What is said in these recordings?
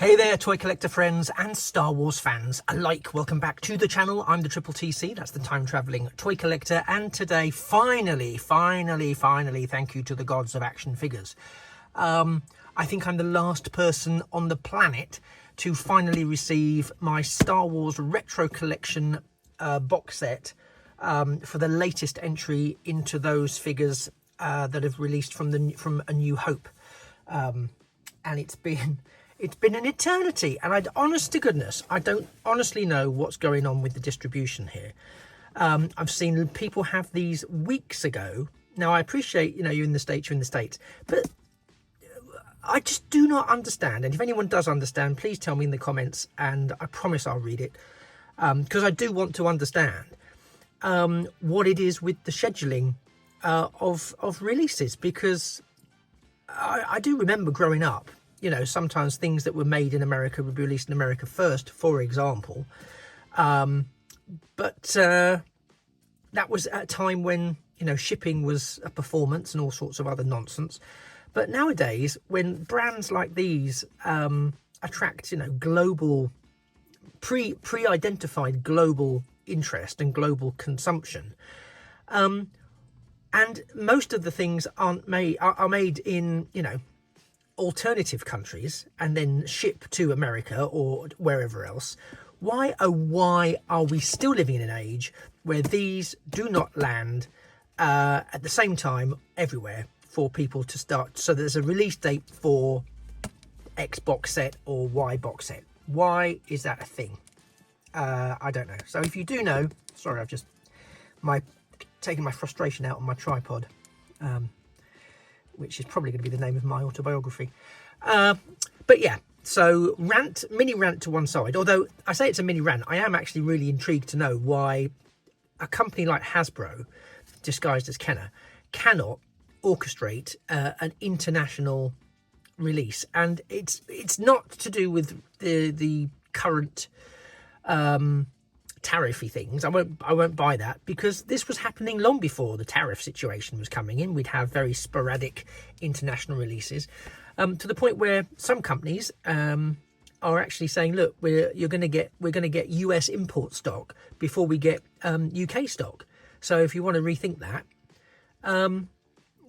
Hey there, toy collector friends and Star Wars fans alike. Welcome back to the channel. I'm the Triple TC, that's the time traveling toy collector. And today, finally, thank you to the gods of action figures. I think I'm the last person on the planet to finally receive my Star Wars Retro Collection box set for the latest entry into those figures that have released from A New Hope. And it's been an eternity, and honest to goodness, I don't honestly know what's going on with the distribution here. I've seen people have these weeks ago. Now, I appreciate, you're in the States, but I just do not understand. And if anyone does understand, please tell me in the comments, and I promise I'll read it, because I do want to understand what it is with the scheduling of releases, because I do remember growing up, sometimes things that were made in America would be released in America first, for example. But that was at a time when, shipping was a performance and all sorts of other nonsense. But nowadays, when brands like these attract, global, pre-identified global interest and global consumption, and most of the things are made in, alternative countries and then ship to America or wherever else, why are we still living in an age where these do not land at the same time everywhere for people to start? So there's a release date for X box set or Y box set. Why is that a thing? I don't know. So if you do know, sorry, I've just taken my frustration out on my tripod, which is probably going to be the name of my autobiography. But yeah, so mini rant to one side. Although I say it's a mini rant, I am actually really intrigued to know why a company like Hasbro, disguised as Kenner, cannot orchestrate an international release. And it's not to do with the current tariffy things. I won't buy that, because this was happening long before the tariff situation was coming in. We'd have very sporadic international releases, to the point where some companies are actually saying, look, we're going to get US import stock before we get UK stock. So if you want to rethink that,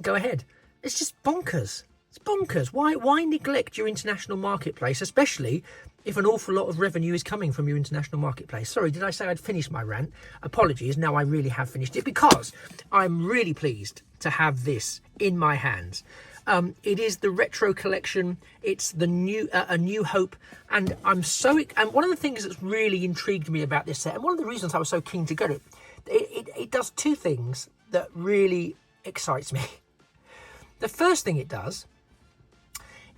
go ahead. It's just bonkers. It's bonkers. Why neglect your international marketplace, especially if an awful lot of revenue is coming from your international marketplace? Sorry, did I say I'd finished my rant? Apologies. Now I really have finished it, because I'm really pleased to have this in my hands. It is the Retro Collection. It's the A New Hope, and and one of the things that's really intrigued me about this set, and one of the reasons I was so keen to get it, it does two things that really excites me. The first thing it does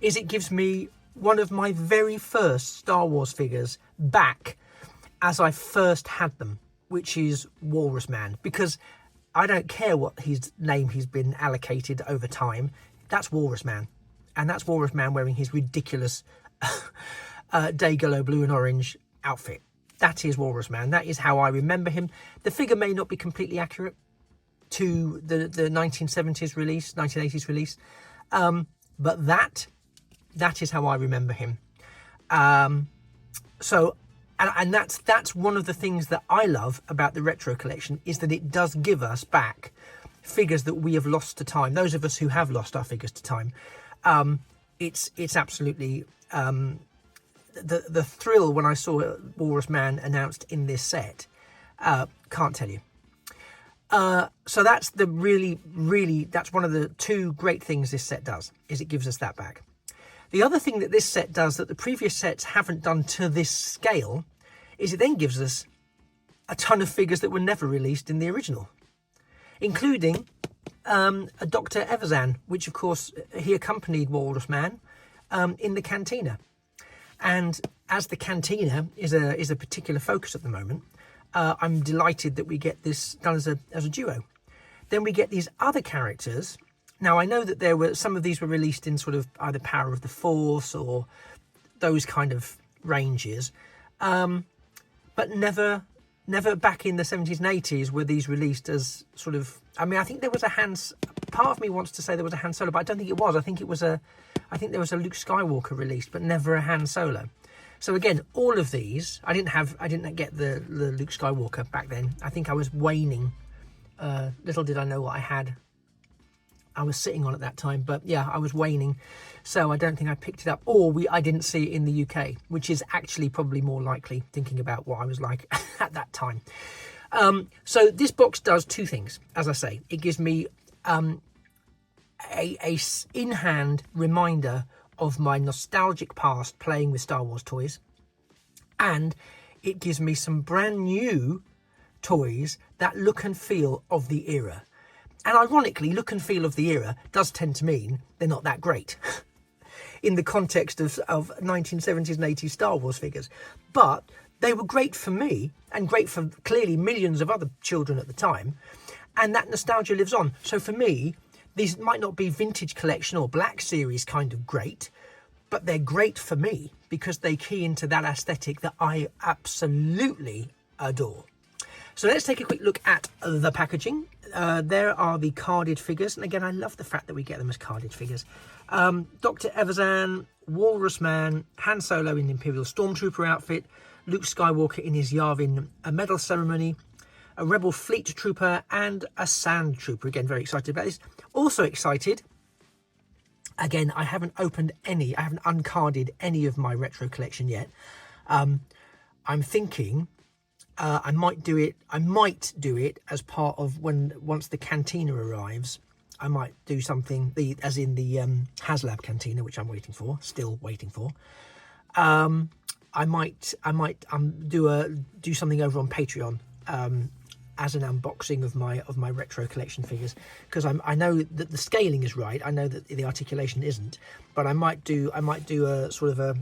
is it gives me one of my very first Star Wars figures back as I first had them, which is Walrus Man, because I don't care what his name he's been allocated over time. That's Walrus Man, and that's Walrus Man wearing his ridiculous Dayglow blue and orange outfit. That is Walrus Man. That is how I remember him. The figure may not be completely accurate to the 1970s release, 1980s release, but that is how I remember him. So that's one of the things that I love about the Retro Collection, is that it does give us back figures that we have lost to time. Those of us who have lost our figures to time, it's absolutely the thrill when I saw Walrus Man announced in this set. Can't tell you. So that's that's one of the two great things this set does, is it gives us that back. The other thing that this set does that the previous sets haven't done to this scale is it then gives us a ton of figures that were never released in the original, including a Dr. Evazan, which of course he accompanied Walrus Man in the Cantina. And as the Cantina is a particular focus at the moment, I'm delighted that we get this done as a duo. Then we get these other characters. Now, I know that some of these were released in sort of either Power of the Force or those kind of ranges, but never back in the 70s and 80s were these released as sort of, I mean, I think there was part of me wants to say there was a Han Solo, but I don't think it was. I think it was I think there was a Luke Skywalker released, but never a Han Solo. So again, all of these, I didn't get the Luke Skywalker back then. I think I was waning. Little did I know what I was sitting on at that time, but yeah, I was waning, so I don't think I picked it up, or I didn't see it in the UK, which is actually probably more likely, thinking about what I was like at that time. So this box does two things. As I say, it gives me a in-hand reminder of my nostalgic past playing with Star Wars toys, and it gives me some brand new toys that look and feel of the era. And ironically, look and feel of the era does tend to mean they're not that great in the context of 1970s and 80s Star Wars figures. But they were great for me, and great for clearly millions of other children at the time. And that nostalgia lives on. So for me, these might not be vintage collection or Black Series kind of great, but they're great for me because they key into that aesthetic that I absolutely adore. So let's take a quick look at the packaging. There are the carded figures, and again, I love the fact that we get them as carded figures. Dr. Evazan, Walrus Man, Han Solo in the Imperial Stormtrooper outfit, Luke Skywalker in his Yavin medal ceremony, a Rebel Fleet Trooper, and a Sand Trooper. Again, very excited about this. Also excited, again, I haven't uncarded any of my retro collection yet. I'm thinking I might do it as part of once the Cantina arrives. I might do something, as in the HasLab Cantina, which I'm still waiting for. I might do something over on Patreon as an unboxing of my retro collection figures, because I know that the scaling is right. I know that the articulation isn't, but I might do a sort of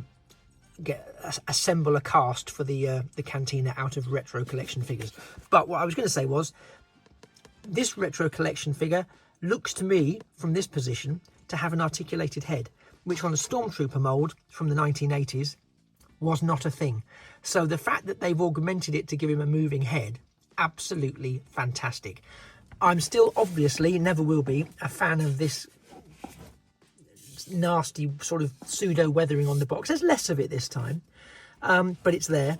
assemble a cast for the Cantina out of retro collection figures. But what I was going to say was, this retro collection figure looks to me from this position to have an articulated head, which on a Stormtrooper mold from the 1980s was not a thing. So the fact that they've augmented it to give him a moving head, absolutely fantastic. I'm still, obviously, never will be, a fan of this nasty sort of pseudo weathering on the box. There's less of it this time, but it's there.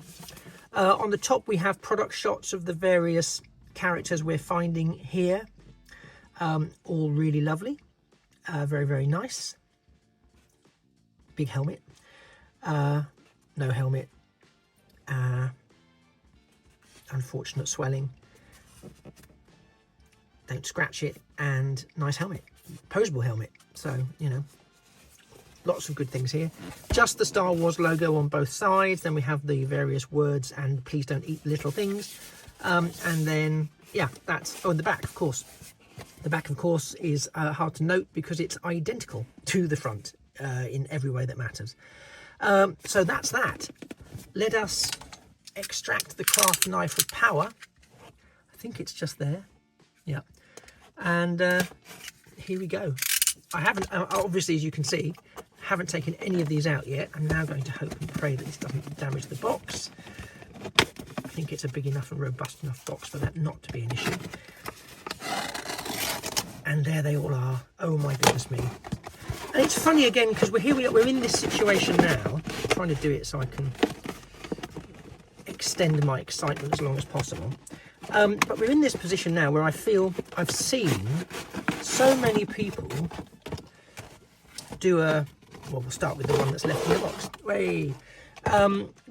On the top we have product shots of the various characters we're finding here, all really lovely, very, very nice. Big helmet, no helmet, unfortunate swelling, don't scratch it, and nice helmet, posable helmet. So, you know, lots of good things here. Just the Star Wars logo on both sides. Then we have the various words and please don't eat little things. And then, yeah, that's, oh, and the back, of course. The back, of course, is hard to note because it's identical to the front in every way that matters. So that's that. Let us extract the craft knife of power. I think it's just there. Yeah. And here we go. I haven't, obviously, as you can see, haven't taken any of these out yet. I'm now going to hope and pray that this doesn't damage the box. I think it's a big enough and robust enough box for that not to be an issue. And there they all are. Oh my goodness me. And it's funny again, because we're in this situation now. I'm trying to do it so I can extend my excitement as long as possible. But we're in this position now where I feel I've seen so many people do a, well, we'll start with the one that's left in the box.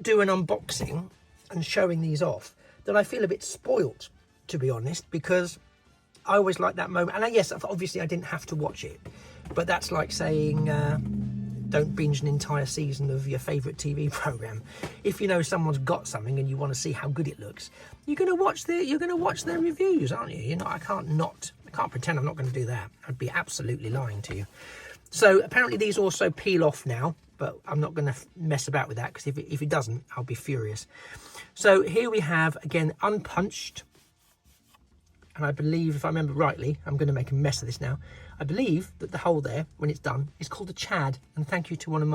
Do an unboxing and showing these off, that I feel a bit spoilt, to be honest, because I always like that moment. And yes, obviously I didn't have to watch it, but that's like saying don't binge an entire season of your favourite TV programme. If you know someone's got something and you want to see how good it looks, you're going to watch their reviews, aren't you? You know, I can't pretend I'm not going to do that. I'd be absolutely lying to you. So apparently these also peel off now, but I'm not going to mess about with that, because if it doesn't, I'll be furious. So here we have, again, unpunched. And I believe, if I remember rightly, I'm going to make a mess of this now. I believe that the hole there, when it's done, is called a Chad. And thank you to one of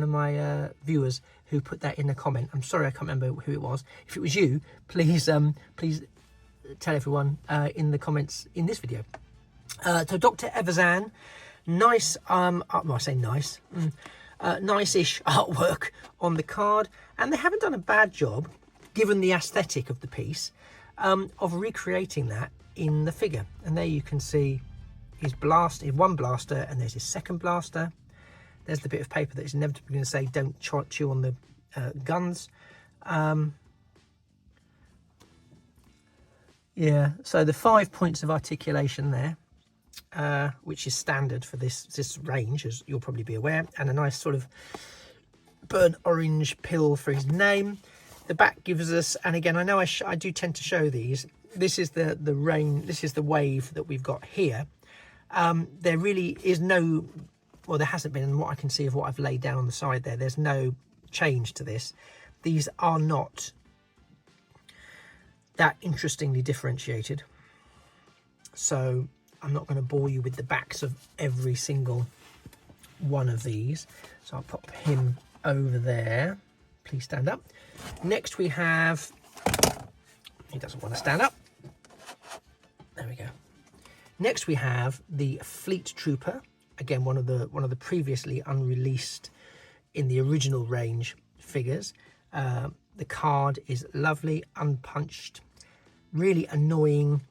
my viewers who put that in a comment. I'm sorry, I can't remember who it was. If it was you, please tell everyone in the comments in this video. So Dr. Evazan, Nice, well, I say nice, nice-ish artwork on the card, and they haven't done a bad job, given the aesthetic of the piece, of recreating that in the figure. And there you can see his one blaster, and there's his second blaster. There's the bit of paper that is inevitably going to say don't chew on the guns. Yeah, so the 5 points of articulation there, which is standard for this range, as you'll probably be aware, and a nice sort of burnt orange pill for his name. The back gives us, and again, I know I do tend to show these. This is the wave that we've got here. There really is no, well, there hasn't been, and what I can see of what I've laid down on the side there, there's no change to this. These are not that interestingly differentiated, so I'm not going to bore you with the backs of every single one of these. So I'll pop him over there. Please stand up. Next we have, he doesn't want to stand up. There we go. Next we have the Fleet Trooper. Again, one of the previously unreleased in the original range figures. The card is lovely, unpunched, really annoying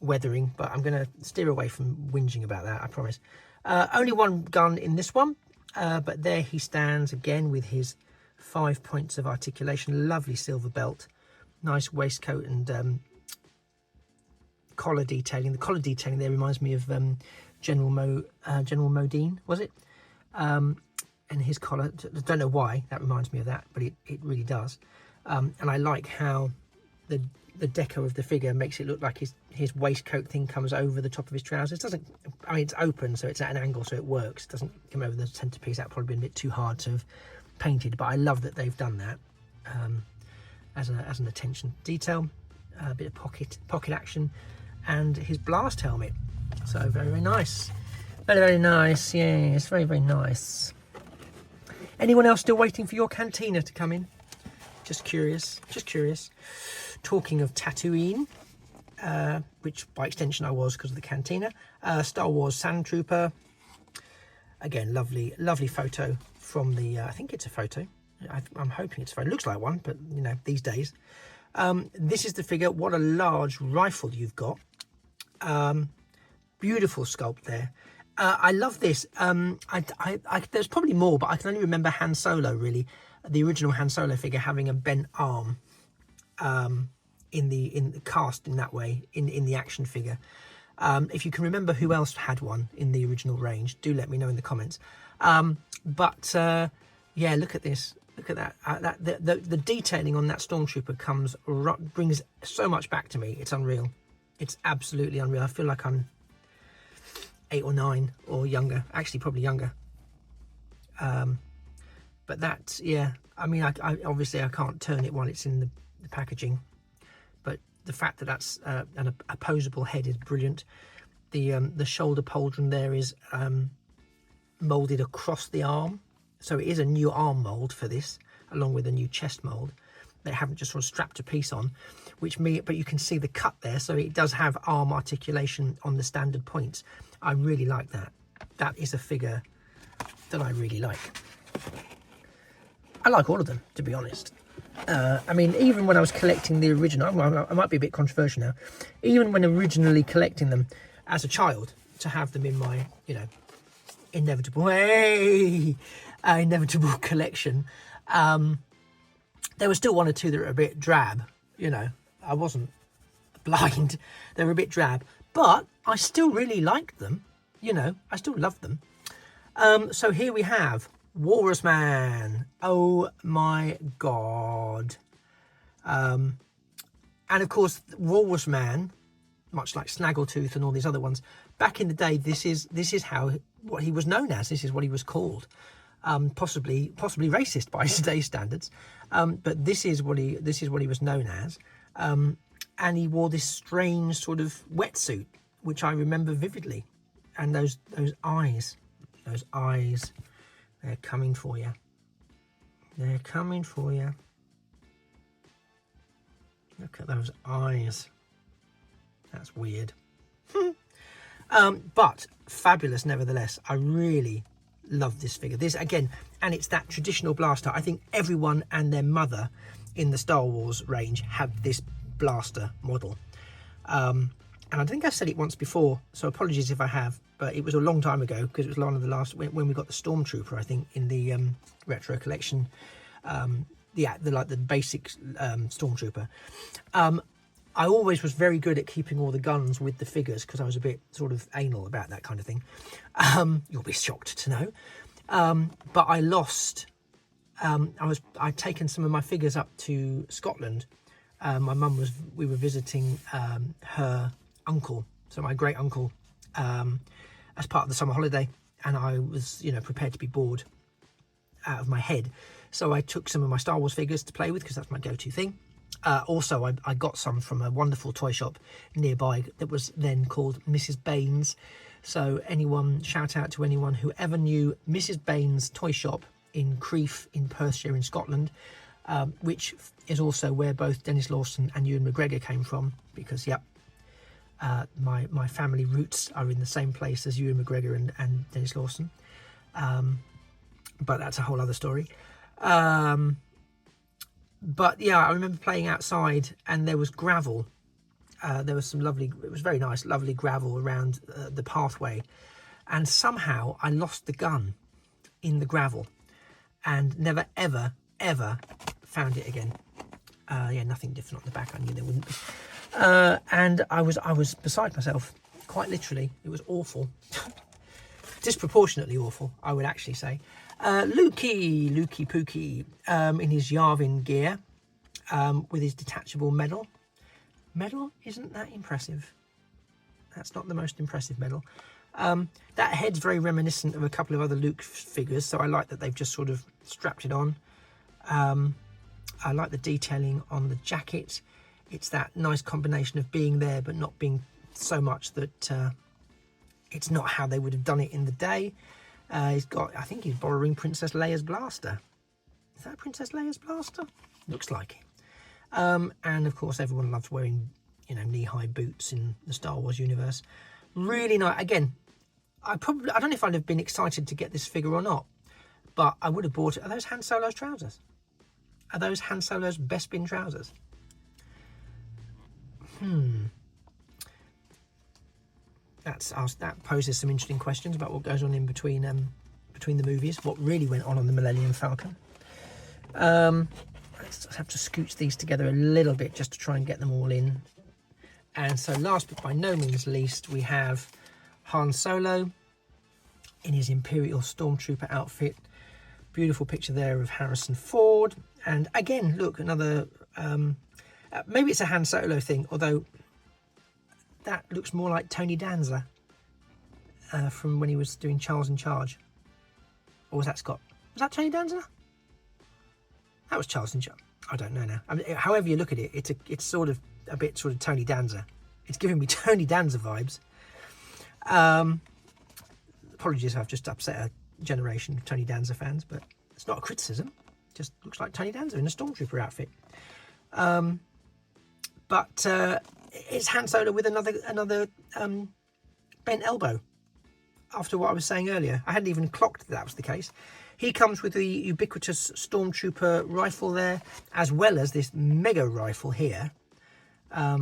weathering, but I'm going to steer away from whinging about that, I promise. Only one gun in this one, but there he stands again with his 5 points of articulation, lovely silver belt, nice waistcoat and collar detailing. The collar detailing there reminds me of General Modine, was it? And his collar, I don't know why that reminds me of that, but it really does. And I like how the deco of the figure makes it look like his waistcoat thing comes over the top of his trousers. Doesn't, I mean, it's open, so it's at an angle, so it works. It doesn't come over the centerpiece. That probably been a bit too hard to have painted, but I love that they've done that as an attention detail. A bit of pocket action, and his blast helmet. So very, very nice. Very, very nice. Yes, very, very nice. Anyone else still waiting for your Cantina to come in? Just curious, just curious. Talking of Tatooine, which by extension I was because of the Cantina. Star Wars Sand Trooper. Again, lovely, lovely photo from the, I think it's a photo. I'm hoping it's a photo. It looks like one, but you know, these days. This is the figure. What a large rifle you've got. Beautiful sculpt there. I love this. There's probably more, but I can only remember Han Solo, really, the original Han Solo figure having a bent arm in the cast in that way in the action figure. If you can remember who else had one in the original range, do let me know in the comments. Yeah, look at this. Look at that. The detailing on that Stormtrooper brings so much back to me. It's unreal. It's absolutely unreal. I feel like I'm 8 or 9 or younger. Actually, probably younger. But that, yeah. I mean, I obviously I can't turn it while it's in the packaging. But the fact that that's an opposable head is brilliant. The shoulder pauldron there is moulded across the arm. So it is a new arm mould for this, along with a new chest mould. They haven't just sort of strapped a piece on, but you can see the cut there. So it does have arm articulation on the standard points. I really like that. That is a figure that I really like. I like all of them, to be honest. I mean, even when I was collecting the original, I might be a bit controversial now. Even when originally collecting them as a child, to have them in my, you know, inevitable collection, there were still one or two that were a bit drab. You know, I wasn't blind. They were a bit drab, but I still really liked them. You know, I still loved them. So here we have Walrus Man. Oh my god. And of course, Walrus Man, much like Snaggletooth and all these other ones, back in the day, this is what he was known as. This is what he was called. Possibly racist by today's standards, but this is what he was known as. And he wore this strange sort of wetsuit, which I remember vividly. And those eyes, they're coming for you. They're coming for you. Look at those eyes. That's weird. But fabulous nevertheless. I really love this figure. This again, and it's that traditional blaster. I think everyone and their mother in the Star Wars range had this blaster model. And I think I've said it once before, so apologies if I have, but it was a long time ago, because it was one of the last, when we got the Stormtrooper, I think, in the retro collection. The basic Stormtrooper. I always was very good at keeping all the guns with the figures, because I was a bit sort of anal about that kind of thing. You'll be shocked to know. But I lost. I'd taken some of my figures up to Scotland. My mum we were visiting her uncle, so my great uncle, as part of the summer holiday, and I was, prepared to be bored out of my head. So I took some of my Star Wars figures to play with, because that's my go-to thing. Also, I got some from a wonderful toy shop nearby that was then called Mrs. Baines. So shout out to anyone who ever knew Mrs. Baines' toy shop in Crieff in Perthshire in Scotland, which is also where both Dennis Lawson and Ewan McGregor came from, because, my family roots are in the same place as Ewan McGregor and Dennis Lawson. But that's a whole other story. But yeah, I remember playing outside, and there was gravel. There was it was very nice, lovely gravel around the pathway. And somehow I lost the gun in the gravel and never, ever, ever found it again. Nothing different on the back. I knew there wouldn't be. And I was beside myself, quite literally. It was awful. Disproportionately awful, I would actually say. Lukey Pookie, in his Yavin gear, with his detachable medal. Medal isn't that impressive. That's not the most impressive medal. That head's very reminiscent of a couple of other Luke figures, so I like that they've just sort of strapped it on. I like the detailing on the jacket. It's that nice combination of being there but not being so much that it's not how they would have done it in the day. I think he's borrowing Princess Leia's blaster. Is that Princess Leia's blaster? Looks like it. And of course, everyone loves wearing, knee-high boots in the Star Wars universe. Really nice. Again, I don't know if I'd have been excited to get this figure or not, but I would have bought it. Are those Han Solo's trousers? Are those Han Solo's Bespin trousers? That poses some interesting questions about what goes on in between the movies, what really went on the Millennium Falcon. Let's have to scooch these together a little bit just to try and get them all in. And so last but by no means least, we have Han Solo in his Imperial Stormtrooper outfit. Beautiful picture there of Harrison Ford. And again, look, another maybe it's a Han Solo thing, although that looks more like Tony Danza from when he was doing Charles in Charge. Or was that Scott? Was that Tony Danza? That was Charles in Charge. I don't know now. I mean, however you look at it, it's sort of a bit sort of Tony Danza. It's giving me Tony Danza vibes. Apologies if I've just upset a generation of Tony Danza fans, but it's not a criticism. It just looks like Tony Danza in a Stormtrooper outfit. But it's Han Solo with another bent elbow. After what I was saying earlier, I hadn't even clocked that was the case. He comes with the ubiquitous Stormtrooper rifle there, as well as this mega rifle here. I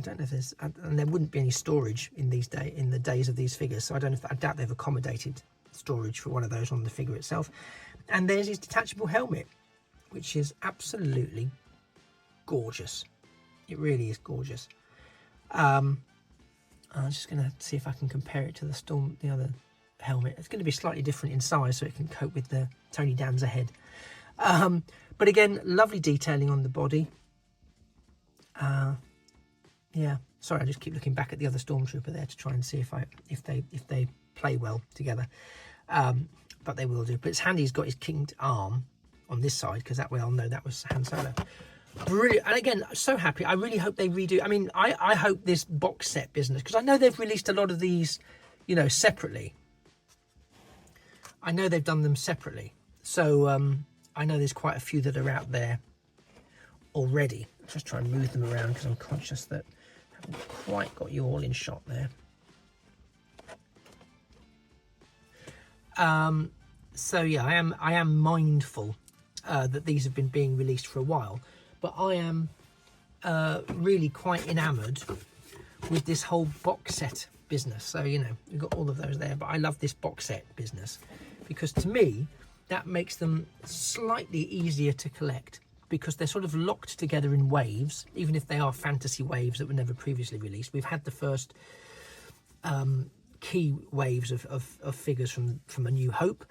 don't know if there's, and there wouldn't be any storage in the days of these figures, so I doubt they've accommodated storage for one of those on the figure itself. And there's his detachable helmet, which is absolutely gorgeous. It really is gorgeous. I'm just going to see if I can compare it to the other helmet. It's going to be slightly different in size, so it can cope with the Tony Danza head. But again, lovely detailing on the body. Yeah, sorry, I just keep looking back at the other Stormtrooper there to try and see if they play well together. But they will do. But it's handy he's got his kinked arm on this side, because that way I'll know that was Han Solo. Brilliant. And again, so happy. I really hope they redo. I mean, I hope this box set business, because I know they've released a lot of these, separately. I know they've done them separately. So I know there's quite a few that are out there already. I'll just try and move them around, because I'm conscious that I haven't quite got you all in shot there. So yeah, I am mindful that these have been being released for a while, but I am really quite enamoured with this whole box set business. So, you know, we've got all of those there, but I love this box set business because to me that makes them slightly easier to collect, because they're sort of locked together in waves, even if they are fantasy waves that were never previously released. We've had the first key waves of figures from A New Hope.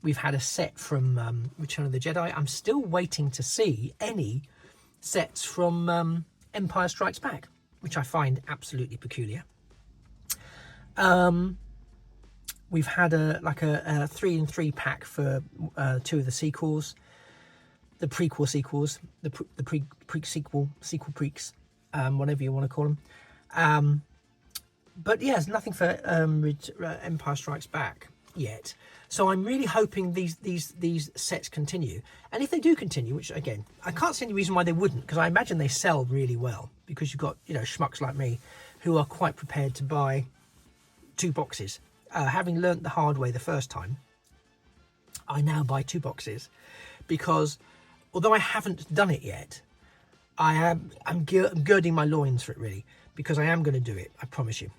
We've had a set from Return of the Jedi. I'm still waiting to see any sets from Empire Strikes Back, which I find absolutely peculiar. We've had a 3-in-3 pack for 2 of the sequels, the prequel sequels, the sequel prequels, whatever you want to call them. But yeah, there's nothing for Empire Strikes Back yet. So I'm really hoping these sets continue. And if they do continue, which again, I can't see any reason why they wouldn't, because I imagine they sell really well, because you've got, you know, schmucks like me who are quite prepared to buy 2 boxes. Having learnt the hard way the first time, I now buy 2 boxes, because although I haven't done it yet, I'm girding my loins for it, really, because I am going to do it, I promise you.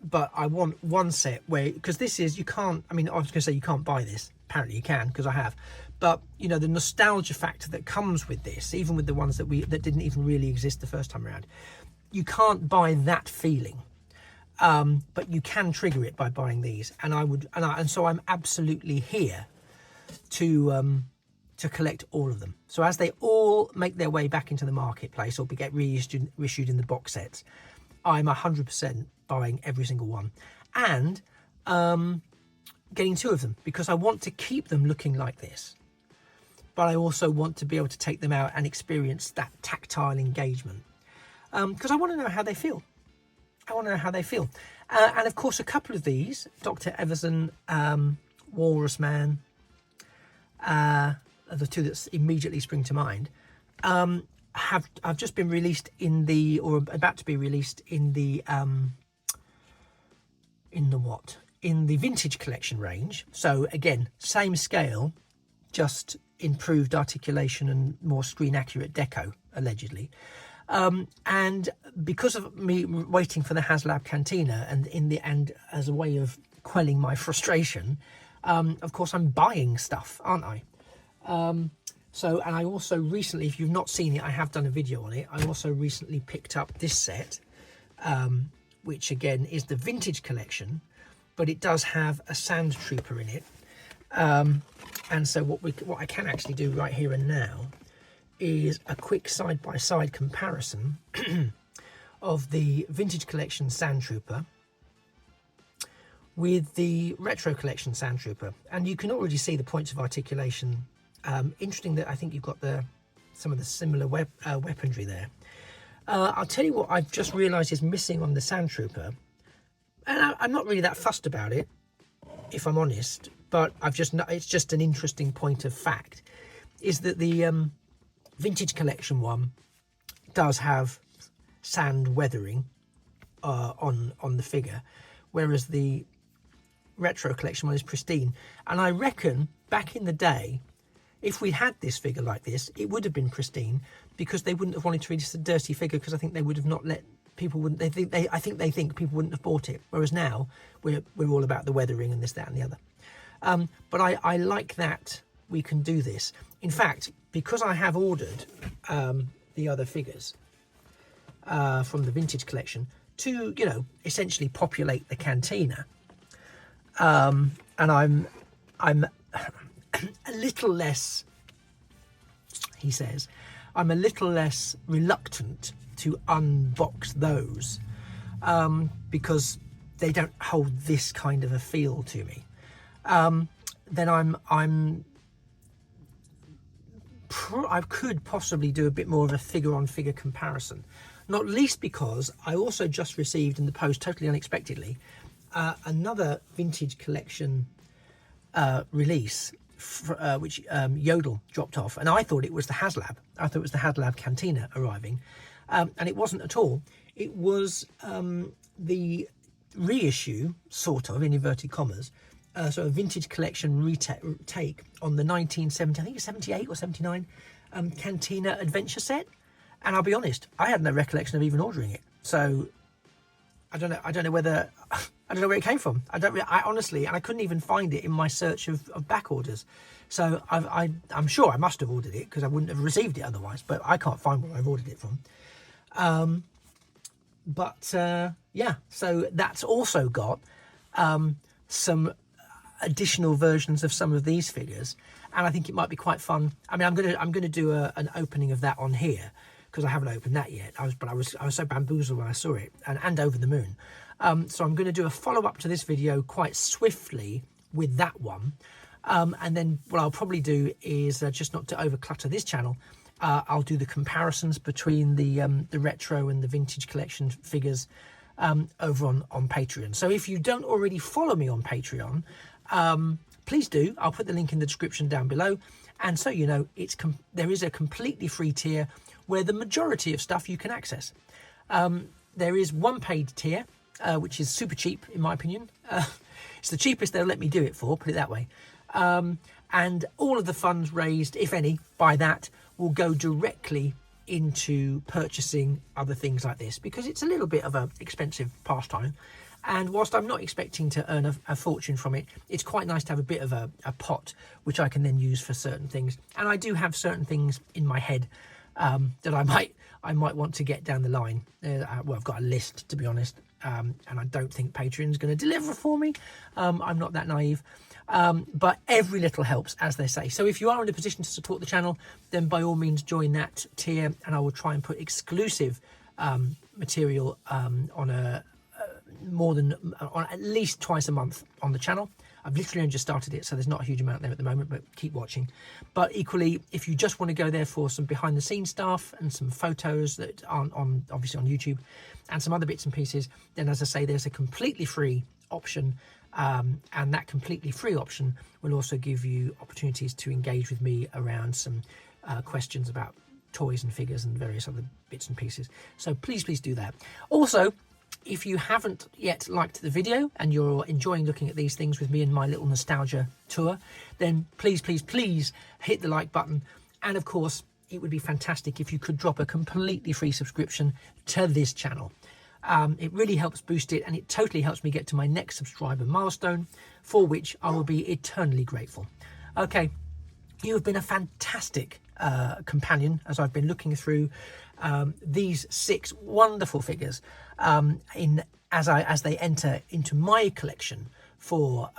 But I want one set where, because this is, you can't, I mean, I was going to say you can't buy this. Apparently you can, because I have. But, you know, the nostalgia factor that comes with this, even with the ones that didn't even really exist the first time around, you can't buy that feeling. But you can trigger it by buying these, and so I'm absolutely here to collect all of them. So as they all make their way back into the marketplace or get reissued in the box sets, I'm 100% buying every single one, and getting 2 of them, because I want to keep them looking like this, but I also want to be able to take them out and experience that tactile engagement, because I want to know how they feel. And of course, a couple of these, Dr. Everson, Walrus Man, are the 2 that immediately spring to mind, have just been released in the, or about to be released in the vintage collection range. So again, same scale, just improved articulation and more screen accurate deco, allegedly. And because of me waiting for the HasLab Cantina, and as a way of quelling my frustration, of course I'm buying stuff, aren't I? So, and I also recently, if you've not seen it, I have done a video on it. I also recently picked up this set, which again is the vintage collection, but it does have a Sand Trooper in it. And so what I can actually do right here and now is a quick side-by-side comparison of the vintage collection Sand Trooper with the retro collection Sand Trooper, and you can already see the points of articulation. Interesting that I think you've got some of the similar weaponry there. I'll tell you what I've just realised is missing on the Sand Trooper, and I'm not really that fussed about it, if I'm honest, but it's just an interesting point of fact, is that the vintage collection one does have sand weathering on the figure, whereas the retro collection one is pristine. And I reckon back in the day, if we had this figure like this, it would have been pristine, because they wouldn't have wanted to release a dirty figure, because I think they would have not let people, I think people wouldn't have bought it. Whereas now we're all about the weathering and this, that and the other. But I like that we can do this. In fact, because I have ordered the other figures from the vintage collection to, you know, essentially populate the cantina, and I'm a little less, he says, I'm a little less reluctant to unbox those, because they don't hold this kind of a feel to me. Then I could possibly do a bit more of a figure-on-figure comparison, not least because I also just received in the post, totally unexpectedly, another vintage collection release, which Yodel dropped off, and I thought it was the HasLab. I thought it was the HasLab Cantina arriving, and it wasn't at all. It was the reissue, sort of, in inverted commas, sort of vintage collection take on the 1970, I think it's 78 or 79 Cantina Adventure set. And I'll be honest, I had no recollection of even ordering it. So I don't know whether I don't know where it came from. I honestly, and I couldn't even find it in my search of back orders. So I'm sure I must have ordered it, because I wouldn't have received it otherwise. But I can't find where I've ordered it from. Yeah, so that's also got some additional versions of some of these figures, and I think it might be quite fun. I mean, I'm gonna do an opening of that on here, because I haven't opened that yet. I was so bamboozled when I saw it, and over the moon. So I'm going to do a follow-up to this video quite swiftly with that one. And then what I'll probably do is, just not to overclutter this channel, I'll do the comparisons between the retro and the vintage collection figures over on Patreon. So if you don't already follow me on Patreon, please do. I'll put the link in the description down below. And so you know, there is a completely free tier where the majority of stuff you can access. There is one paid tier, which is super cheap in my opinion. It's the cheapest they'll let me do it for, put it that way. And all of the funds raised, if any, by that will go directly into purchasing other things like this, because it's a little bit of an expensive pastime. And whilst I'm not expecting to earn a fortune from it, it's quite nice to have a bit of a pot which I can then use for certain things. And I do have certain things in my head that I might want to get down the line. Well, I've got a list, to be honest, and I don't think Patreon's going to deliver for me. I'm not that naive, but every little helps, as they say. So if you are in a position to support the channel, then by all means join that tier, and I will try and put exclusive material on at least twice a month on the channel. I've literally only just started it, so there's not a huge amount there at the moment, but keep watching. But equally, if you just want to go there for some behind the scenes stuff and some photos that aren't obviously on YouTube, and some other bits and pieces, then as I say, there's a completely free option, and that completely free option will also give you opportunities to engage with me around some questions about toys and figures and various other bits and pieces. So please do that. Also, if you haven't yet liked the video and you're enjoying looking at these things with me and my little nostalgia tour, then please hit the like button. And of course, it would be fantastic if you could drop a completely free subscription to this channel. It really helps boost it, and it totally helps me get to my next subscriber milestone, for which I will be eternally grateful. Okay, you have been a fantastic companion as I've been looking through these 6 wonderful figures as they enter into my collection for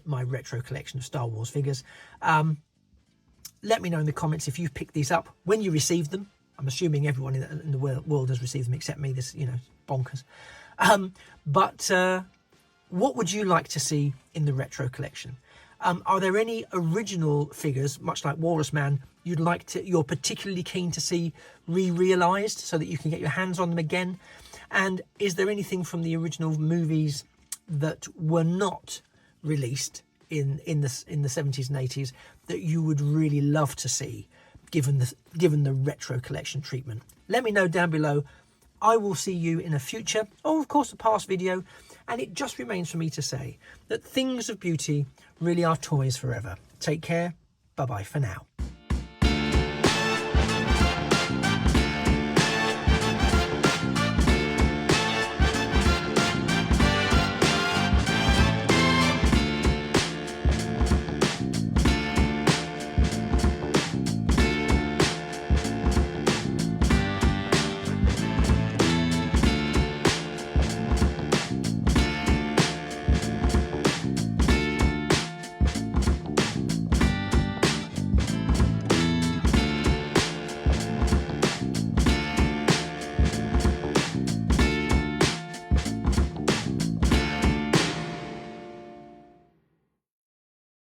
my retro collection of Star Wars figures. Let me know in the comments if you've picked these up, when you received them. I'm assuming everyone in the world has received them except me. This, bonkers. But what would you like to see in the retro collection? Are there any original figures, much like Walrus Man, you're particularly keen to see re-realized so that you can get your hands on them again? And is there anything from the original movies that were not released in the 70s and 80s that you would really love to see, given the retro collection treatment? Let me know down below. I will see you in a future, or of course a past video, and it just remains for me to say that things of beauty really are toys forever. Take care. Bye bye for now.